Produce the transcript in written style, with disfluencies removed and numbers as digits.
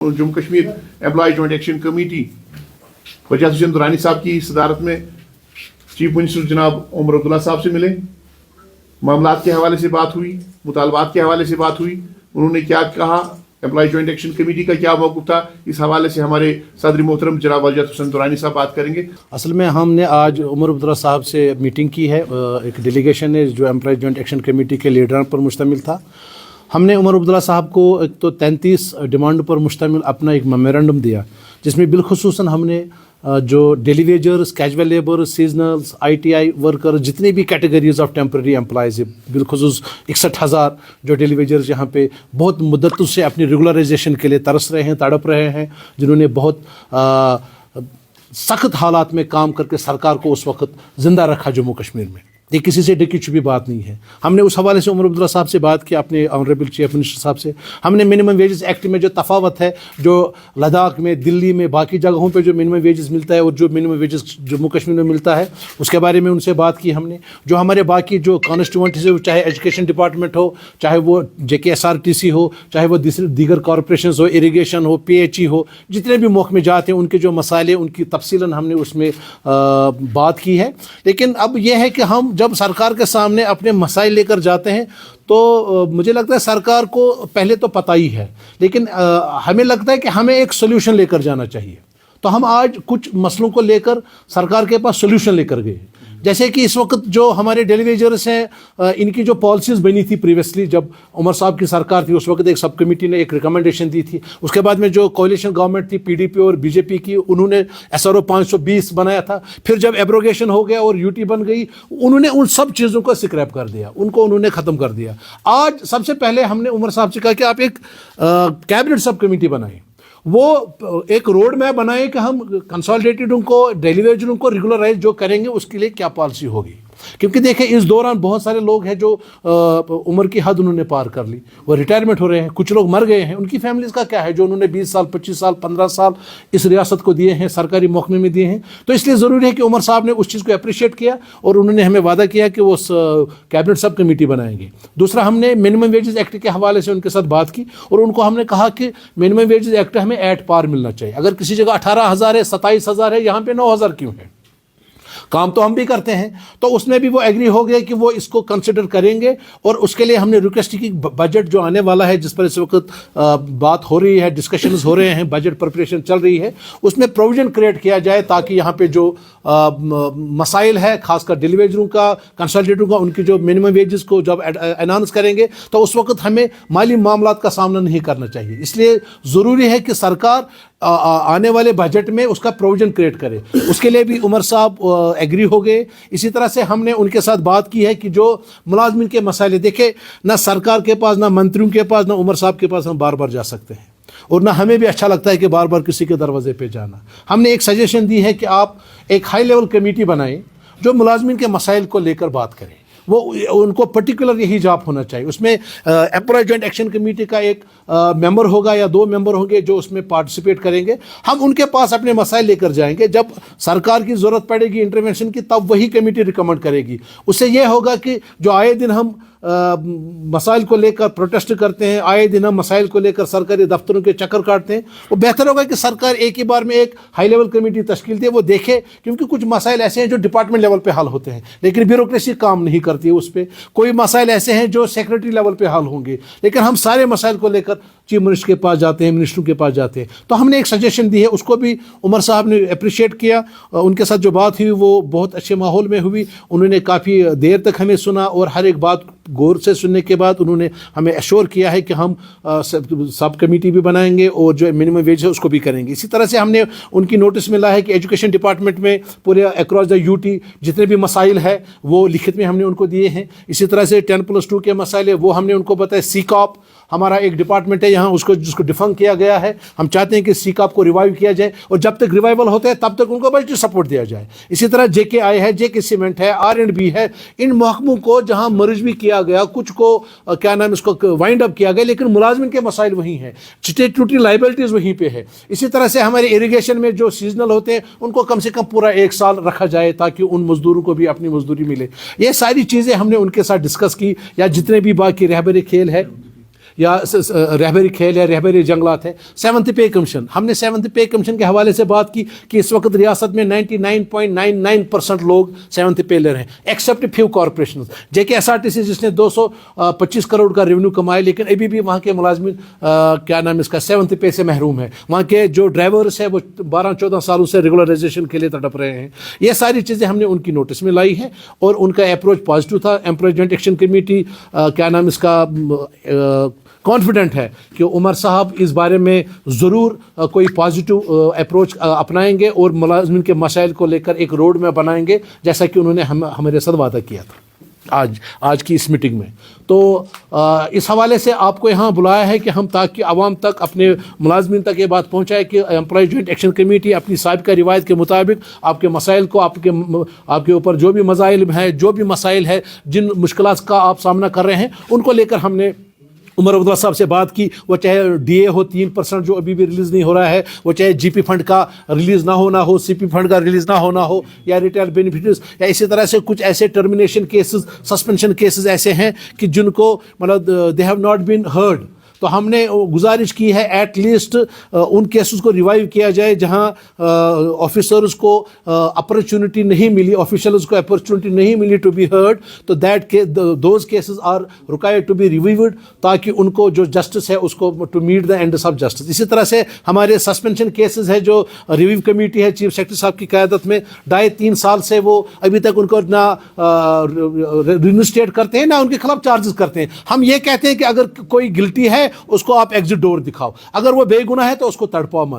Jammu Kashmir employ joint action committee Wajahat Hussain Durrani साहब की सदारत में चीफ मिनिस्टर जनाब उमर अब्दुल्ला साहब से मिले, मामलात के हवाले से बात हुई, मुतालबात के हवाले से बात हुई, उन्होंने क्या कहा, एम्प्लॉय जॉइंट एक्शन कमेटी का क्या मौक़िफ़ था, इस हवाले से हमारे सदर मोहतरम जनाब वजाहत हुसैन दुरानी साहब बात करेंगे। असल में हमने आज उमर अब्दुल्ला साहब से मीटिंग की है, एक डेलीगेशन है जो एम्प्लॉय जॉइंट एक्शन कमेटी के लीडरान पर मुश्तमिल था। हमने उमर अब्दुल्ला साहब को एक तो 33 डिमांड पर मुश्तमिल अपना एक मेमोरेंडम दिया, जिसमें बिलखुसूसन हमने जो daily wagers, casual labour, सीजनल्स, ITI worker, जितनी भी कैटेगरीज ऑफ टेम्प्रेरी एम्प्लॉयज़ है, बिलखुसूस 61,000 जो डेली वेजर्स यहाँ पे बहुत मुद्दतों से अपनी रेगुलराइजेशन के लिए तरस रहे हैं, तड़प रहे हैं, जिन्होंने बहुत सख्त हालात में काम करके सरकार को उस वक्त ज़िंदा रखा जम्मू कश्मीर में। ये किसी से ढकी छुपी बात नहीं है। हमने उस हवाले से उमर अब्दुल्ला साहब से बात की, अपने ऑनरेबल चीफ मिनिस्टर साहब से। हमने मिनिमम वेजेस एक्ट में जो तफावत है, जो लद्दाख में, दिल्ली में, बाकी जगहों पे जो मिनिमम वेजेस मिलता है और जो मिनिमम वेजेस जम्मू कश्मीर में मिलता है, उसके बारे में उनसे बात की हमने। जो हमारे बाकी जो कॉन्स्टिट्यूंसीज है, चाहे एजुकेशन डिपार्टमेंट हो, चाहे वो JKSRTC हो, चाहे वो दीगर कॉरपोरेशन हो, इरीगेशन हो, PHE हो, जितने भी महकमे जात हैं, उनके जो मसाइल उनकी तफसीलन हमने उसमें बात की है। लेकिन अब यह है कि हम जब सरकार के सामने अपने मसाइल लेकर जाते हैं तो मुझे लगता है सरकार को पहले तो पता ही है, लेकिन हमें लगता है कि हमें एक सोल्यूशन लेकर जाना चाहिए। तो हम आज कुछ मसलों को लेकर सरकार के पास सोल्यूशन लेकर गए। जैसे कि इस वक्त जो हमारे डेली वेजर्स हैं, इनकी जो पॉलिसीज़ बनी थी प्रीवियसली, जब उमर साहब की सरकार थी, उस वक्त एक सब कमेटी ने एक रिकमेंडेशन दी थी। उसके बाद में जो कोalition गवर्नमेंट थी PDP और BJP की, उन्होंने SRO 520 बनाया था। फिर जब एब्रोगेशन हो गया और UT बन गई, उन्होंने उन सब चीज़ों को स्क्रैप कर दिया, उनको उन्होंने ख़त्म कर दिया। आज सबसे पहले हमने उमर साहब से कहा कि आप एक कैबिनेट सब कमेटी बनाएं, वो एक रोड मैप बनाए कि हम कंसोलिडेटेड उनको, डेली वेजरों को रेगुलराइज जो करेंगे उसके लिए क्या पॉलिसी होगी। क्योंकि देखिए इस दौरान बहुत सारे लोग हैं जो उम्र की हद उन्होंने पार कर ली, वो रिटायरमेंट हो रहे हैं, कुछ लोग मर गए हैं, उनकी फैमिलीज़ का क्या है जो उन्होंने 20 साल, 25 साल, 15 साल इस रियासत को दिए हैं, सरकारी महकमे में दिए हैं। तो इसलिए ज़रूरी है कि उमर साहब ने उस चीज़ को अप्रिशिएट किया और उन्होंने हमें वादा किया कि वो कैबिनेट सब कमेटी बनाएंगे। दूसरा, हमने मिनिमम वेजेस एक्ट के हवाले से उनके साथ बात की और उनको हमने कहा कि मिनिमम वेजेस एक्ट हमें एट पार मिलना चाहिए। अगर किसी जगह 18,000 है, 27,000 है, यहाँ पे 9,000 क्यों है? काम तो हम भी करते हैं। तो उसमें भी वो एग्री हो गए कि वो इसको कंसिडर करेंगे और उसके लिए हमने रिक्वेस्ट की बजट जो आने वाला है, जिस पर इस वक्त बात हो रही है, डिस्कशंस हो रहे हैं, बजट प्रिपरेशन चल रही है, उसमें प्रोविजन क्रिएट किया जाए ताकि यहाँ पे जो मसाइल है, खासकर डेली वेजरों का, कंसल्टेंटों का, उनकी जो मिनिमम वेजेस को जब अनाउंस करेंगे तो उस वक्त हमें माली मामलात का सामना नहीं करना चाहिए। इसलिए ज़रूरी है कि सरकार आने वाले बजट में उसका प्रोविजन क्रिएट करे। उसके लिए भी उमर साहब एग्री हो गए। इसी तरह से हमने उनके साथ बात की है कि जो मुलाजमिन के मसाइल, देखे ना सरकार के पास, ना मंत्रियों के पास, ना उमर साहब के पास हम बार बार जा सकते हैं और ना हमें भी अच्छा लगता है कि बार बार किसी के दरवाजे पे जाना। हमने एक सजेशन दी है कि आप एक हाई लेवल कमेटी बनाएं जो मुलाजमिन के मसाइल को लेकर बात करें। वो उनको पर्टिकुलर यही जॉब होना चाहिए। उसमें एम्प्लॉय जॉइंट एक्शन कमेटी का एक मेंबर होगा या 2 मेंबर होंगे जो उसमें पार्टिसिपेट करेंगे। हम उनके पास अपने मसाइल लेकर जाएंगे, जब सरकार की ज़रूरत पड़ेगी इंटरवेंशन की, तब वही कमेटी रिकमेंड करेगी। उससे यह होगा कि जो आए दिन हम मसाइल को लेकर प्रोटेस्ट करते हैं, आए दिन हम मसाइल को लेकर सरकारी दफ्तरों के चक्कर काटते हैं, वो बेहतर होगा कि सरकार एक ही बार में एक हाई लेवल कमेटी तश्कील दे, वो देखे। क्योंकि कुछ मसाइल ऐसे हैं जो डिपार्टमेंट लेवल पे हल होते हैं लेकिन ब्यूरोक्रेसी काम नहीं करती है उस पर। कोई मसाइल ऐसे हैं जो सेक्रेटरी लेवल पे हल होंगे, लेकिन हम सारे मसाइल को लेकर चीफ मिनिस्टर के पास जाते हैं, मिनिस्टरों के पास जाते हैं। तो हमने एक सजेशन दी है, उसको भी उमर साहब ने अप्रिशिएट किया। उनके साथ जो बात हुई वो बहुत अच्छे माहौल में हुई। उन्होंने काफ़ी देर तक हमें सुना और हर एक बात गौर से सुनने के बाद उन्होंने हमें एश्योर किया है कि हम सब कमेटी भी बनाएंगे और जो मिनिमम वेज है उसको भी करेंगे। इसी तरह से हमने उनकी नोटिस मिला है कि एजुकेशन डिपार्टमेंट में पूरे अक्रॉस द UT जितने भी मसाइल है वो लिखित में हमने उनको दिए हैं। इसी तरह से 10+2 के मसाइल है वो हमने उनको बताया। CCOP हमारा एक डिपार्टमेंट है यहाँ, उसको जिसको डिफंक किया गया है, हम चाहते हैं कि CCOP को रिवाइव किया जाए और जब तक रिवाइवल होता है तब तक उनको बजट सपोर्ट दिया जाए। इसी तरह JKI है, JK सीमेंट है, R&B है, इन महकमों को जहाँ मर्ज भी किया गया, कुछ को क्या नाम इसको वाइंड अप किया गया, लेकिन मुलाजमिन के मसाइल वहीं हैं, स्टैट्यूटरी लाइबिलिटीज़ वहीं पे है। इसी तरह से हमारे इरीगेशन में जो सीजनल होते हैं उनको कम से कम पूरा 1 साल रखा जाए ताकि उन मजदूरों को भी अपनी मजदूरी मिले। ये सारी चीज़ें हमने उनके साथ डिस्कस की। या जितने भी बाकी रहबरी खेल है, या रहबरी खेल या रहबरी जंगलात है, 7th पे कमीशन, हमने 7th पे कमीशन के हवाले से बात की कि इस वक्त रियासत में 99.99% लोग 7th पे ले रहे हैं, एक्सेप्ट फ्यू कॉरपोरेशन। JKSRTC जिसने 225 करोड़ का रेवेन्यू कमाया, लेकिन अभी भी वहाँ के मुलाजमिन क्या नाम इसका 7th पे से महरूम है। वहाँ के जो ड्राइवर्स है वो 12-14 सालों से रेगुलराइजेशन के लिए तड़प रहे हैं। ये सारी चीज़ें हमने उनकी नोटिस में लाई है और उनका अप्रोच पॉजिटिव था। एम्प्लॉयमेंट एक्शन कमेटी क्या नाम इसका कॉन्फिडेंट है कि उमर साहब इस बारे में ज़रूर कोई पॉजिटिव अप्रोच अपनाएंगे और मुलाजिमिन के मसाइल को लेकर एक रोड मैप बनाएंगे, जैसा कि उन्होंने हमारे साथ वादा किया था आज की इस मीटिंग में। तो इस हवाले से आपको यहाँ बुलाया है कि हम ताकि आवाम तक, अपने मुलाजमिन तक ये बात पहुँचाए कि एम्प्लॉय जॉइंट एक्शन कमेटी अपनी साबिक़ा रिवायत के मुताबिक आपके मसाइल को, आपके ऊपर जो भी मसाइल है, जो भी मसाइल है, जिन मुश्किलात का आप सामना कर रहे हैं, उनको लेकर हमने उमर अब्दुल्ला साहब से बात की। वो चाहे DA हो 3% जो अभी भी रिलीज़ नहीं हो रहा है, वो चाहे GP फंड का रिलीज़ ना हो, CP फंड का रिलीज़ ना हो, या रिटायर बेनिफिट्स, या इसी तरह से कुछ ऐसे टर्मिनेशन केसेस, सस्पेंशन केसेस ऐसे हैं कि जिनको मतलब they have not been heard. तो हमने गुजारिश की है एट लीस्ट उन केसेस को रिवाइव किया जाए जहां ऑफिसर्स को अपॉर्चुनिटी नहीं मिली, ऑफिशियल्स को अपॉर्चुनिटी नहीं मिली टू बी हर्ड, तो those cases are required to be reviewed, ताकि उनको जो जस्टिस है उसको to meet the ends of justice. इसी तरह से हमारे सस्पेंशन केसेस है जो रिव्यू कमेटी है चीफ सेक्रेटरी साहब की क़यादत में, 2.5-3 साल से वो अभी तक उनको ना रिइंस्टेट करते हैं ना उनके खिलाफ चार्जेस करते हैं। हम ये कहते हैं कि अगर कोई गिल्टी है उसको आप एग्जिट डोर दिखाओ, अगर वो बेगुनाह है तो उसको तड़पाओ मत।